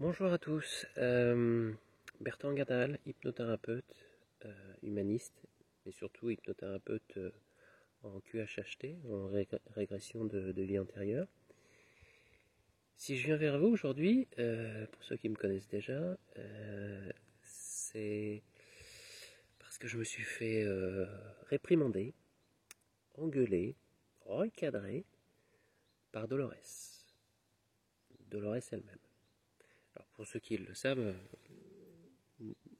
Bonjour à tous, Bertrand Gadal, hypnothérapeute, humaniste, mais surtout hypnothérapeute en QHHT, en régression de vie antérieure. Si je viens vers vous aujourd'hui, pour ceux qui me connaissent déjà, c'est parce que je me suis fait réprimander, engueuler, recadrer par Dolores elle-même. Alors pour ceux qui le savent,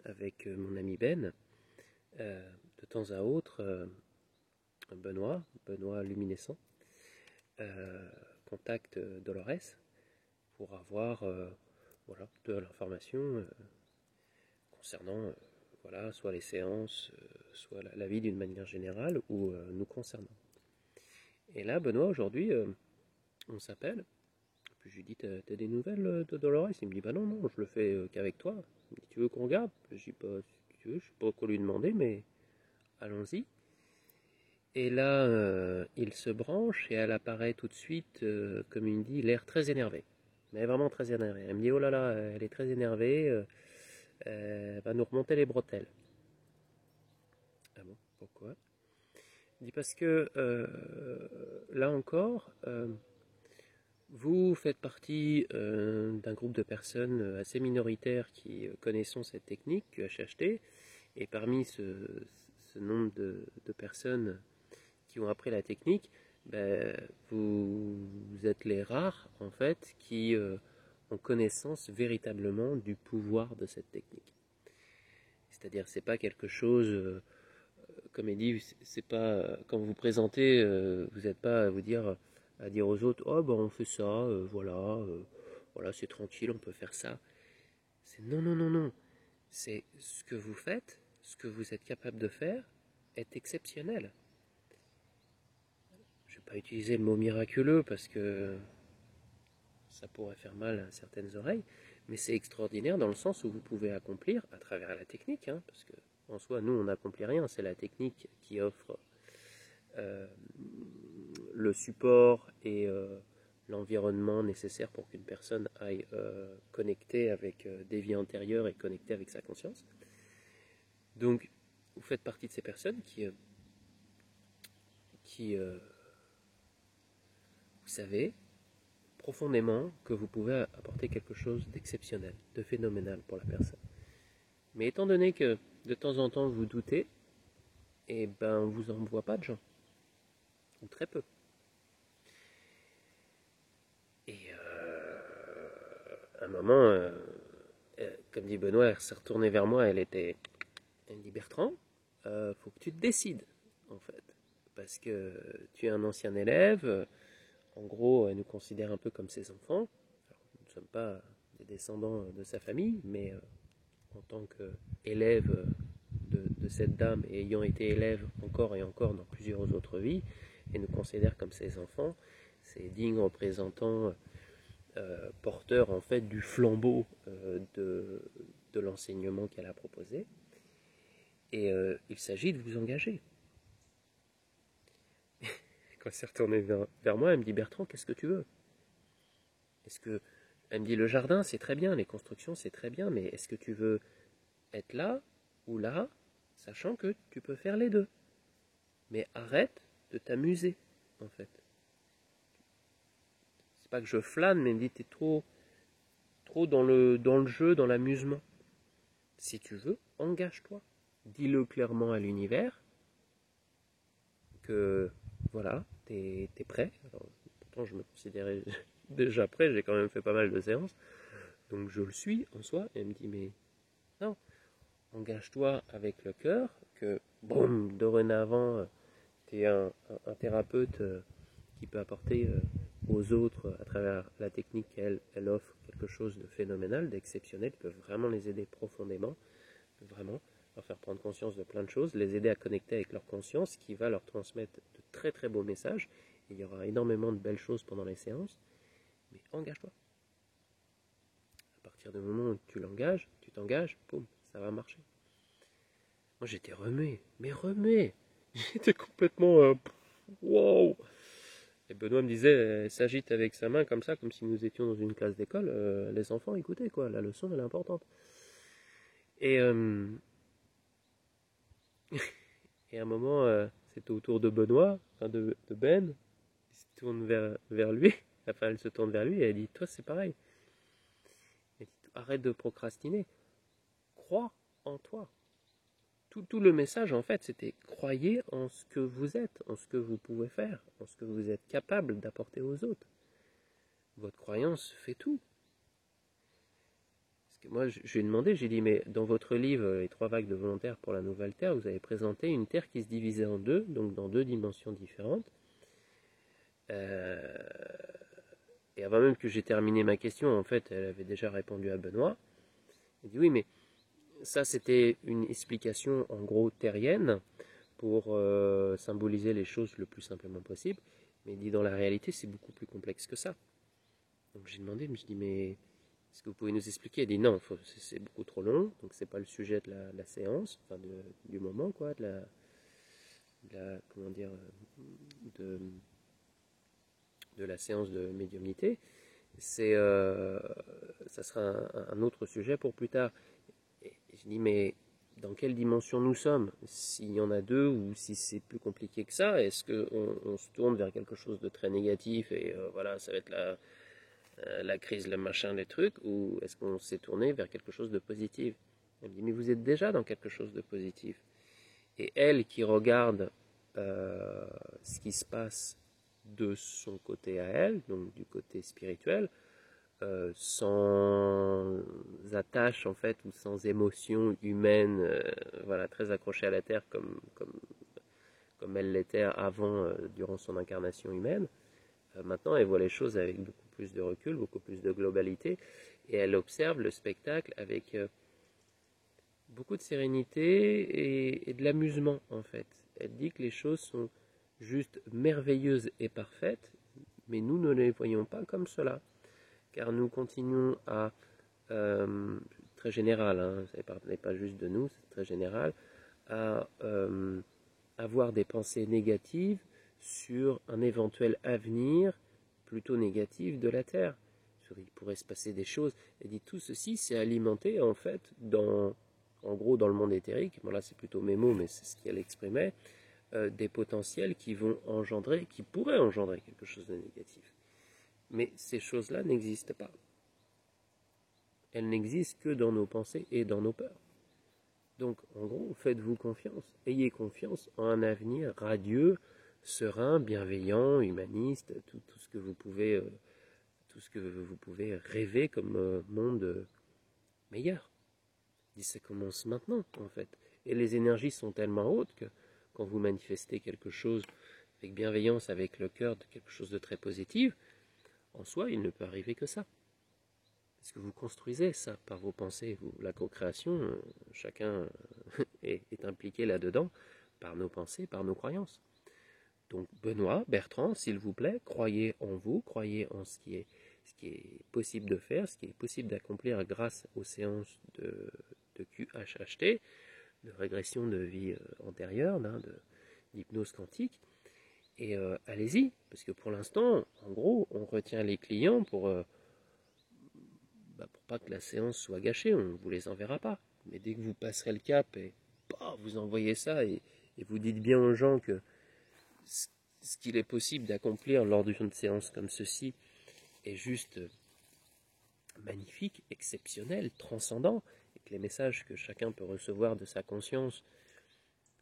avec mon ami Ben, de temps à autre, Benoît luminescent, contacte Dolores pour avoir voilà, de l'information concernant voilà, soit les séances, soit la vie d'une manière générale ou nous concernant. Et là, Benoît, aujourd'hui, on s'appelle. Puis je lui dis, t'as des nouvelles de Dolores? Il me dit, bah non, je le fais qu'avec toi. Il me dit, tu veux qu'on regarde? Je dis, pas si tu veux, je sais pas quoi lui demander, mais allons-y. Et là, il se branche et elle apparaît tout de suite, comme il me dit, l'air très énervé. Mais vraiment très énervé. Elle me dit, oh là là, elle est très énervée, elle va nous remonter les bretelles. Ah bon, pourquoi? Il dit, parce que là encore, vous faites partie d'un groupe de personnes assez minoritaires qui connaissons cette technique, QHHT, et parmi ce nombre de personnes qui ont appris la technique, ben, vous êtes les rares en fait qui ont connaissance véritablement du pouvoir de cette technique. C'est-à-dire c'est pas quelque chose, comme il dit, c'est pas quand vous vous présentez, vous n'êtes pas à dire aux autres, oh ben on fait ça, voilà c'est tranquille, on peut faire ça. C'est non. C'est ce que vous faites, ce que vous êtes capable de faire est exceptionnel. Je ne vais pas utiliser le mot miraculeux parce que ça pourrait faire mal à certaines oreilles, mais c'est extraordinaire dans le sens où vous pouvez accomplir à travers la technique, hein, parce que en soi, nous, on n'accomplit rien, c'est la technique qui offre euh, le support et l'environnement nécessaire pour qu'une personne aille connecter avec des vies antérieures et connecter avec sa conscience. Donc, vous faites partie de ces personnes qui vous savez, profondément que vous pouvez apporter quelque chose d'exceptionnel, de phénoménal pour la personne. Mais étant donné que de temps en temps vous doutez, eh ben on vous envoie pas de gens, ou très peu. Et à un moment, comme dit Benoît, elle s'est retournée vers moi, elle me dit Bertrand, faut que tu te décides en fait, parce que tu es un ancien élève. En gros, elle nous considère un peu comme ses enfants. Alors, nous ne sommes pas des descendants de sa famille, mais en tant qu'élève de cette dame et ayant été élève encore et encore dans plusieurs autres vies, elle nous considère comme ses enfants, ses dignes représentants, porteurs en fait du flambeau de l'enseignement qu'elle a proposé. Et il s'agit de vous engager. Quand elle s'est retournée vers moi, elle me dit Bertrand, qu'est-ce que tu veux? Est-ce que Elle me dit le jardin c'est très bien, les constructions c'est très bien, mais est-ce que tu veux être là ou là, sachant que tu peux faire les deux? Mais arrête de t'amuser, en fait. C'est pas que je flâne, mais elle me dit t'es trop dans le jeu, dans l'amusement. Si tu veux, engage-toi. Dis-le clairement à l'univers que voilà, t'es prêt. Alors, pourtant, je me considérais déjà prêt, j'ai quand même fait pas mal de séances. Donc je le suis en soi. Et elle me dit mais non, engage-toi avec le cœur que boum, dorénavant, tu es un thérapeute qui peut apporter aux autres à travers la technique qu'elle offre quelque chose de phénoménal, d'exceptionnel, qui peut vraiment les aider profondément, vraiment leur faire prendre conscience de plein de choses, les aider à connecter avec leur conscience qui va leur transmettre de très très beaux messages. Il y aura énormément de belles choses pendant les séances, mais engage-toi. À partir du moment où tu t'engages, boum, ça va marcher. Moi j'étais remué, mais remué. J'étais complètement wow. Et Benoît me disait, elle s'agite avec sa main comme ça, comme si nous étions dans une classe d'école. Les enfants, écoutez, quoi, la leçon, elle est importante. Et, et à un moment, c'était au tour de Benoît, enfin de Ben, il se tourne vers lui, enfin elle se tourne vers lui et elle dit, toi c'est pareil. Elle dit, arrête de procrastiner, crois en toi. Tout le message, en fait, c'était croyez en ce que vous êtes, en ce que vous pouvez faire, en ce que vous êtes capable d'apporter aux autres. Votre croyance fait tout. Parce que moi, je lui ai demandé, j'ai dit, mais dans votre livre, Les 3 vagues de volontaires pour la nouvelle Terre, vous avez présenté une Terre qui se divisait en deux, donc dans 2 dimensions différentes. Et avant même que j'ai terminé ma question, en fait, elle avait déjà répondu à Benoît. Elle dit, oui, mais ça, c'était une explication en gros terrienne pour symboliser les choses le plus simplement possible. Mais dit dans la réalité, c'est beaucoup plus complexe que ça. Donc j'ai demandé, je dis, mais est-ce que vous pouvez nous expliquer? Elle dit non, c'est beaucoup trop long, donc c'est pas le sujet de la séance, enfin du moment, quoi, comment dire, de, de la séance de médiumnité. Ça sera un autre sujet pour plus tard. Et je dis, mais dans quelle dimension nous sommes? S'il y en a 2 ou si c'est plus compliqué que ça, est-ce qu'on se tourne vers quelque chose de très négatif et voilà, ça va être la crise, le machin, les trucs, ou est-ce qu'on s'est tourné vers quelque chose de positif? Elle me dit, mais vous êtes déjà dans quelque chose de positif. Et elle qui regarde ce qui se passe de son côté à elle, donc du côté spirituel, sans attache en fait ou sans émotion humaine, voilà, très accrochée à la terre comme elle l'était avant, durant son incarnation humaine. Maintenant, elle voit les choses avec beaucoup plus de recul, beaucoup plus de globalité, et elle observe le spectacle avec beaucoup de sérénité et de l'amusement en fait. Elle dit que les choses sont juste merveilleuses et parfaites, mais nous ne les voyons pas comme cela, car nous continuons à, très général, hein, ça n'est pas juste de nous, c'est très général, à avoir des pensées négatives sur un éventuel avenir plutôt négatif de la Terre. Il pourrait se passer des choses. Elle dit tout ceci, c'est alimenté en fait en gros dans le monde éthérique. Bon là c'est plutôt mes mots, mais c'est ce qu'elle exprimait, des potentiels qui vont engendrer, qui pourraient engendrer quelque chose de négatif. Mais ces choses-là n'existent pas. Elles n'existent que dans nos pensées et dans nos peurs. Donc, en gros, faites-vous confiance. Ayez confiance en un avenir radieux, serein, bienveillant, humaniste, tout ce que vous pouvez, rêver comme monde meilleur. Ça commence maintenant, en fait. Et les énergies sont tellement hautes que quand vous manifestez quelque chose avec bienveillance, avec le cœur, de quelque chose de très positif, en soi, il ne peut arriver que ça. Parce que vous construisez ça par vos pensées. La co-création, chacun est impliqué là-dedans par nos pensées, par nos croyances. Donc Benoît, Bertrand, s'il vous plaît, croyez en vous, croyez en ce qui est possible de faire, ce qui est possible d'accomplir grâce aux séances de QHHT, de régression de vie antérieure, d'hypnose quantique. Et allez-y, parce que pour l'instant, en gros, on retient les clients pour pas que la séance soit gâchée, on ne vous les enverra pas. Mais dès que vous passerez le cap et vous envoyez ça et vous dites bien aux gens que ce qu'il est possible d'accomplir lors d'une séance comme ceci est juste magnifique, exceptionnel, transcendant, et que les messages que chacun peut recevoir de sa conscience,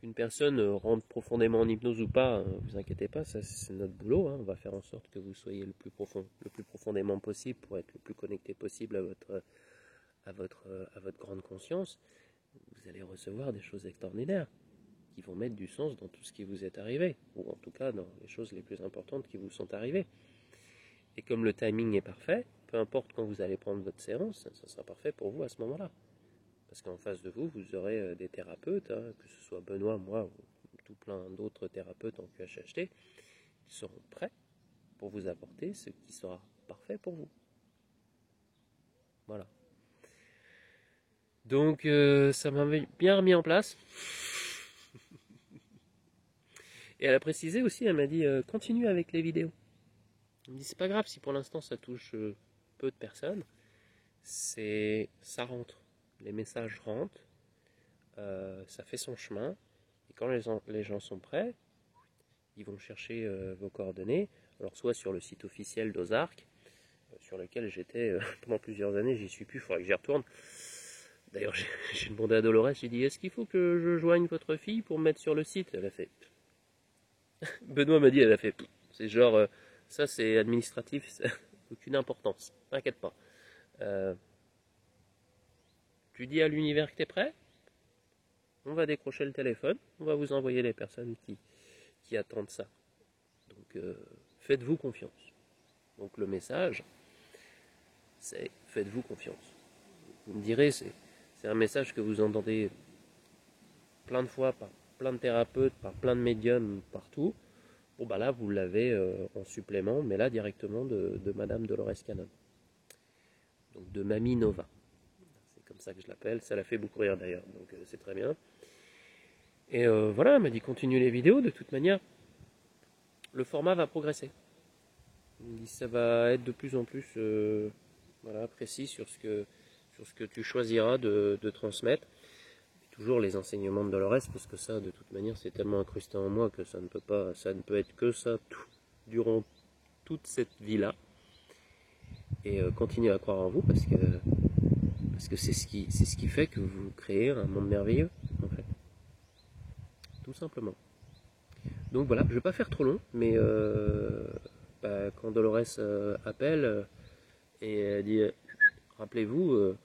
qu'une personne rentre profondément en hypnose ou pas, vous inquiétez pas, ça c'est notre boulot, hein. On va faire en sorte que vous soyez le plus profondément possible pour être le plus connecté possible à votre grande conscience. Vous allez recevoir des choses extraordinaires qui vont mettre du sens dans tout ce qui vous est arrivé, ou en tout cas dans les choses les plus importantes qui vous sont arrivées. Et comme le timing est parfait, peu importe quand vous allez prendre votre séance, ça sera parfait pour vous à ce moment-là. Parce qu'en face de vous, vous aurez des thérapeutes, hein, que ce soit Benoît, moi, ou tout plein d'autres thérapeutes en QHHT, qui seront prêts pour vous apporter ce qui sera parfait pour vous. Voilà. Donc ça m'avait bien remis en place. Et elle a précisé aussi, elle m'a dit continue avec les vidéos. Il me dit, c'est pas grave si pour l'instant ça touche peu de personnes, ça rentre. Les messages rentrent, ça fait son chemin, et quand les gens sont prêts, ils vont chercher vos coordonnées, alors soit sur le site officiel d'Ozark, sur lequel j'étais pendant plusieurs années, j'y suis plus, il faudrait que j'y retourne. D'ailleurs, j'ai demandé à Dolores, j'ai dit, est-ce qu'il faut que je joigne votre fille pour me mettre sur le site? Elle a fait... Benoît m'a dit, elle a fait... C'est genre, ça c'est administratif, ça n'a aucune importance, t'inquiète pas. Tu dis à l'univers que t'es prêt, on va décrocher le téléphone, on va vous envoyer les personnes qui attendent ça. Donc, faites-vous confiance. Donc le message, c'est faites-vous confiance. Vous me direz, c'est un message que vous entendez plein de fois par plein de thérapeutes, par plein de médiums partout. Bon bah là vous l'avez en supplément, mais là directement de Madame Dolores Cannon. Donc de Mamie Nova. C'est comme ça que je l'appelle, ça la fait beaucoup rire d'ailleurs, donc c'est très bien. Et voilà, elle m'a dit continue les vidéos, de toute manière, le format va progresser. Il me dit ça va être de plus en plus voilà, précis sur ce que tu choisiras de transmettre. Et toujours les enseignements de Dolores, parce que ça, de toute manière, c'est tellement incrusté en moi que ça ne peut être que ça durant toute cette vie-là. Et continuez à croire en vous, parce que c'est ce qui fait que vous créez un monde merveilleux, en fait. Tout simplement. Donc voilà, je ne vais pas faire trop long, mais quand Dolores appelle et elle dit rappelez-vous,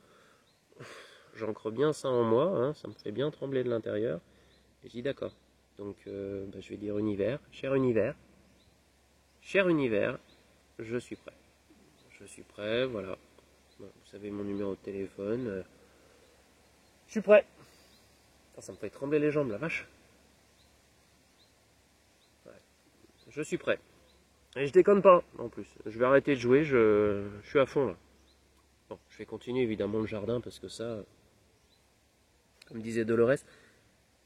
j'ancre bien ça en moi, hein, ça me fait bien trembler de l'intérieur. Et je dis d'accord. Donc je vais dire univers, cher univers, je suis prêt. Je suis prêt, voilà. Vous savez mon numéro de téléphone. Je suis prêt. Ça me fait trembler les jambes, la vache. Ouais. Je suis prêt. Et je déconne pas, en plus. Je vais arrêter de jouer, je suis à fond là. Bon, je vais continuer évidemment le jardin parce que ça, comme disait Dolores,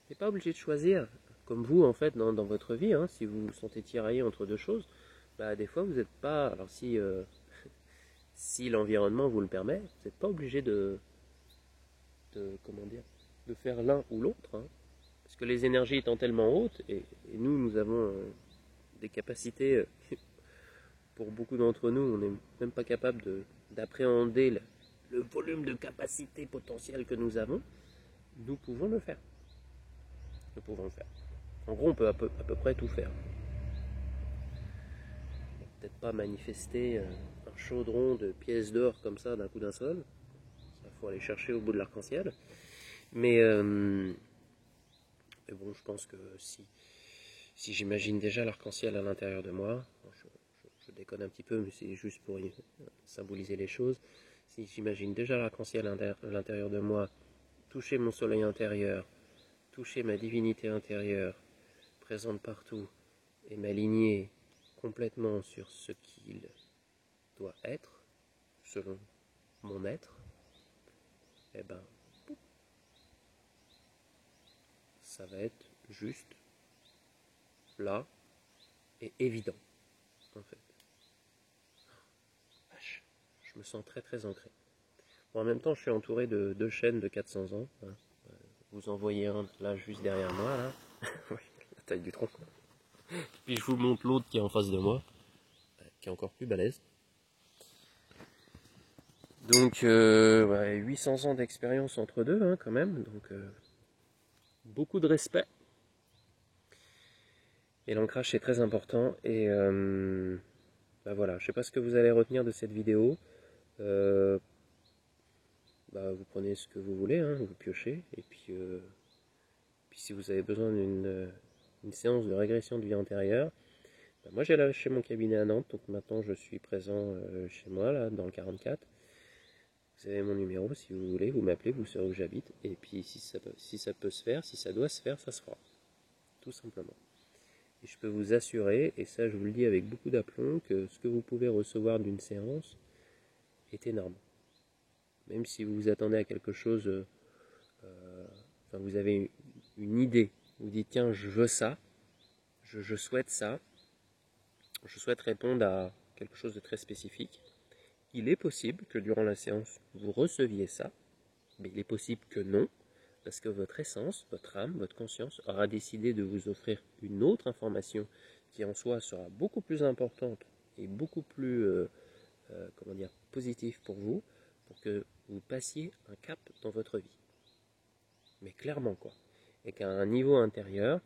t'es pas obligé de choisir, comme vous en fait dans votre vie, hein, si vous vous sentez tiraillé entre deux choses, bah des fois vous n'êtes pas, alors si l'environnement vous le permet, vous n'êtes pas obligé comment dire, de faire l'un ou l'autre, hein, parce que les énergies étant tellement hautes, et nous avons des capacités, pour beaucoup d'entre nous, on n'est même pas capable d'appréhender le volume de capacité potentielle que nous avons, nous pouvons le faire. Nous pouvons le faire. En gros, on peut à peu près tout faire. Peut-être pas manifester un chaudron de pièces d'or comme ça d'un coup d'un seul. Il faut aller chercher au bout de l'arc-en-ciel. Mais bon, je pense que si j'imagine déjà l'arc-en-ciel à l'intérieur de moi, je déconne un petit peu, mais c'est juste pour symboliser les choses. Si j'imagine déjà l'arc-en-ciel à l'intérieur de moi, toucher mon soleil intérieur, toucher ma divinité intérieure, présente partout, et m'aligner complètement sur ce qu'il doit être, selon mon être, eh ben, ça va être juste, là, et évident, en fait. Vache, je me sens très très ancré. Bon, en même temps, je suis entouré de 2 chênes de 400 ans. Hein. Vous en voyez un là, juste derrière moi, là. Oui, la taille du tronc. Puis je vous montre l'autre qui est en face de moi, qui est encore plus balèze. Donc, 800 ans d'expérience entre deux, hein, quand même. Donc, beaucoup de respect. Et l'ancrage, c'est très important. Et voilà, je sais pas ce que vous allez retenir de cette vidéo. Vous prenez ce que vous voulez, hein, vous piochez. Et puis si vous avez besoin d'une séance de régression de vie antérieure, moi j'ai lâché mon cabinet à Nantes, donc maintenant je suis présent chez moi, là, dans le 44. Vous avez mon numéro, si vous voulez, vous m'appelez, vous saurez où j'habite. Et puis si ça peut se faire, si ça doit se faire, ça se fera. Tout simplement. Et je peux vous assurer, et ça je vous le dis avec beaucoup d'aplomb, que ce que vous pouvez recevoir d'une séance est énorme. Même si vous vous attendez à quelque chose, vous avez une idée, vous dites tiens je veux ça, je souhaite ça, je souhaite répondre quelque chose de très spécifique. Il est possible que durant la séance, vous receviez ça, mais il est possible que non, parce que votre essence, votre âme, votre conscience aura décidé de vous offrir une autre information qui en soi sera beaucoup plus importante et beaucoup plus comment dire, positive pour que vous passiez un cap dans votre vie. Mais clairement quoi. Et qu'à un niveau intérieur,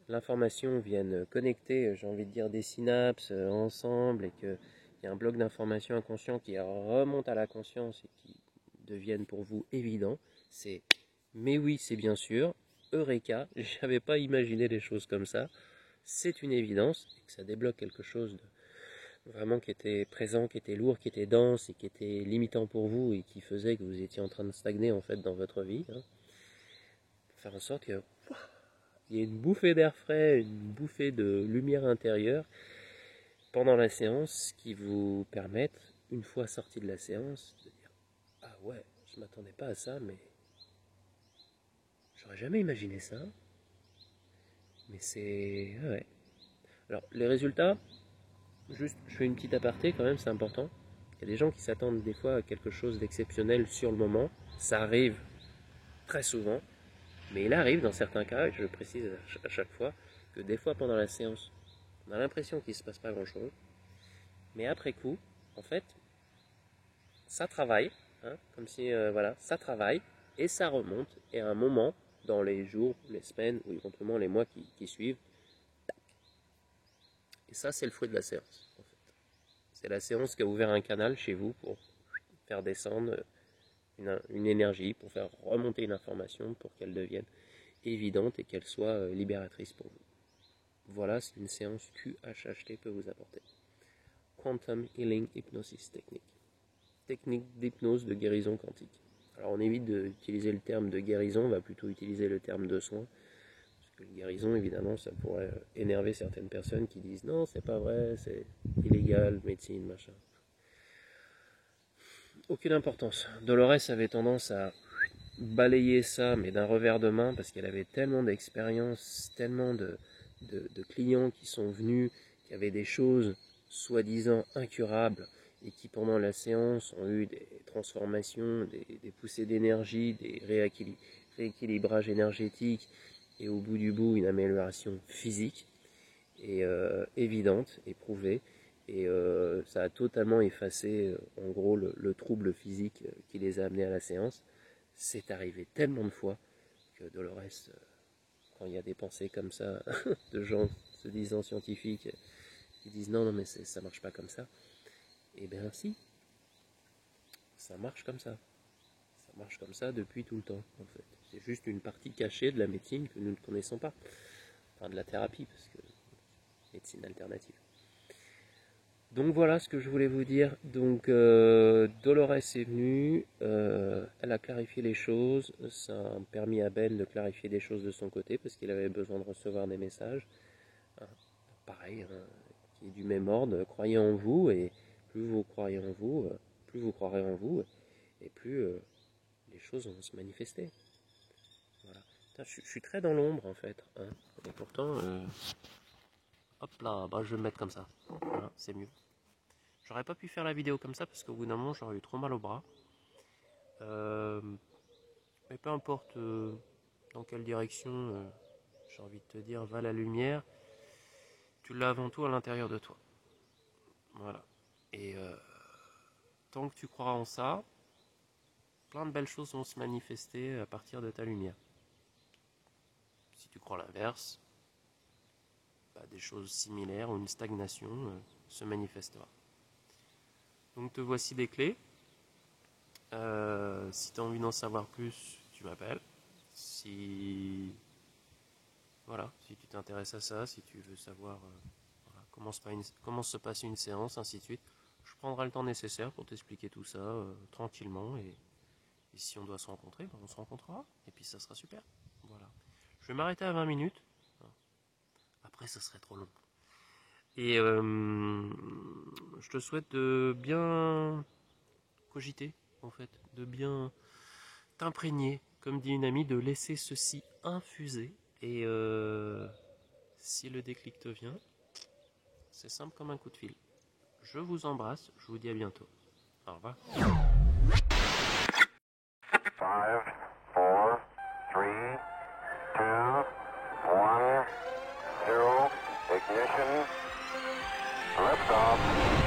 l'information vienne connecter, j'ai envie de dire, des synapses ensemble et qu'il y a un bloc d'informations inconscient qui remonte à la conscience et qui deviennent pour vous évidents, c'est mais oui, c'est bien sûr, Eureka, j'avais pas imaginé les choses comme ça, c'est une évidence et que ça débloque quelque chose de vraiment qui était présent, qui était lourd, qui était dense et qui était limitant pour vous et qui faisait que vous étiez en train de stagner en fait dans votre vie. Faire en sorte que il y ait une bouffée d'air frais, une bouffée de lumière intérieure pendant la séance qui vous permettent, une fois sorti de la séance, de dire ah ouais, je m'attendais pas à ça, mais j'aurais jamais imaginé ça. Mais c'est ouais. Alors les résultats, juste je fais une petite aparté quand même, c'est important. Il y a des gens qui s'attendent des fois à quelque chose d'exceptionnel sur le moment. Ça arrive très souvent, mais il arrive dans certains cas, et je le précise à chaque fois, que des fois pendant la séance, on a l'impression qu'il ne se passe pas grand chose. Mais après coup, en fait, ça travaille, comme si, voilà, ça travaille, et ça remonte, et à un moment, dans les jours, les semaines, ou éventuellement les mois qui suivent, tac. Et ça, c'est le fruit de la séance, en fait. C'est la séance qui a ouvert un canal chez vous pour faire descendre une énergie, pour faire remonter une information, pour qu'elle devienne évidente et qu'elle soit libératrice pour vous. Voilà ce qu'une séance QHHT peut vous apporter. Quantum Healing Hypnosis Technique. Technique d'hypnose de guérison quantique. Alors on évite d'utiliser le terme de guérison, on va plutôt utiliser le terme de soin. Parce que la guérison, évidemment, ça pourrait énerver certaines personnes qui disent non, c'est pas vrai, c'est illégal, médecine, machin. Aucune importance. Dolores avait tendance à balayer ça, mais d'un revers de main, parce qu'elle avait tellement d'expérience, tellement de clients qui sont venus, qui avaient des choses soi-disant incurables, et qui pendant la séance ont eu des transformations, des poussées d'énergie, des rééquilibrages énergétiques, et au bout du bout, une amélioration physique, et évidente, éprouvée, et ça a totalement effacé, en gros, le trouble physique qui les a amenés à la séance. C'est arrivé tellement de fois que Dolores, quand il y a des pensées comme ça, de gens se disant scientifiques, qui disent non, non, mais ça marche pas comme ça, eh bien si, ça marche comme ça. Ça marche comme ça depuis tout le temps, en fait. C'est juste une partie cachée de la médecine que nous ne connaissons pas. Enfin, de la thérapie, parce que médecine alternative. Donc voilà ce que je voulais vous dire. Donc Dolores est venue, elle a clarifié les choses, ça a permis à Ben de clarifier des choses de son côté parce qu'il avait besoin de recevoir des messages. Pareil, qui est du même ordre, croyez en vous et plus vous croyez en vous, plus vous croirez en vous et plus les choses vont se manifester. Voilà. Putain, je suis très dans l'ombre en fait. Et pourtant, hop là, bah, je vais me mettre comme ça. Voilà, c'est mieux. J'aurais pas pu faire la vidéo comme ça parce qu'au bout d'un moment j'aurais eu trop mal au bras. Mais peu importe dans quelle direction, j'ai envie de te dire, va la lumière, tu l'as avant tout à l'intérieur de toi. Voilà. Et tant que tu croiras en ça, plein de belles choses vont se manifester à partir de ta lumière. Si tu crois l'inverse, bah, des choses similaires ou une stagnation se manifestera. Donc te voici des clés. Si tu as envie d'en savoir plus, tu m'appelles. Si tu t'intéresses à ça, si tu veux savoir voilà, comment se passe une séance, ainsi de suite, je prendrai le temps nécessaire pour t'expliquer tout ça tranquillement. Et si on doit se rencontrer, ben on se rencontrera. Et puis ça sera super. Voilà. Je vais m'arrêter à 20 minutes. Après, ça serait trop long. Et je te souhaite de bien cogiter, en fait, de bien t'imprégner, comme dit une amie, de laisser ceci infuser. Et si le déclic te vient, c'est simple comme un coup de fil. je vous embrasse, je vous dis à bientôt. Au revoir. 5, 4, 3, 2, 1, 0, ignition, liftoff.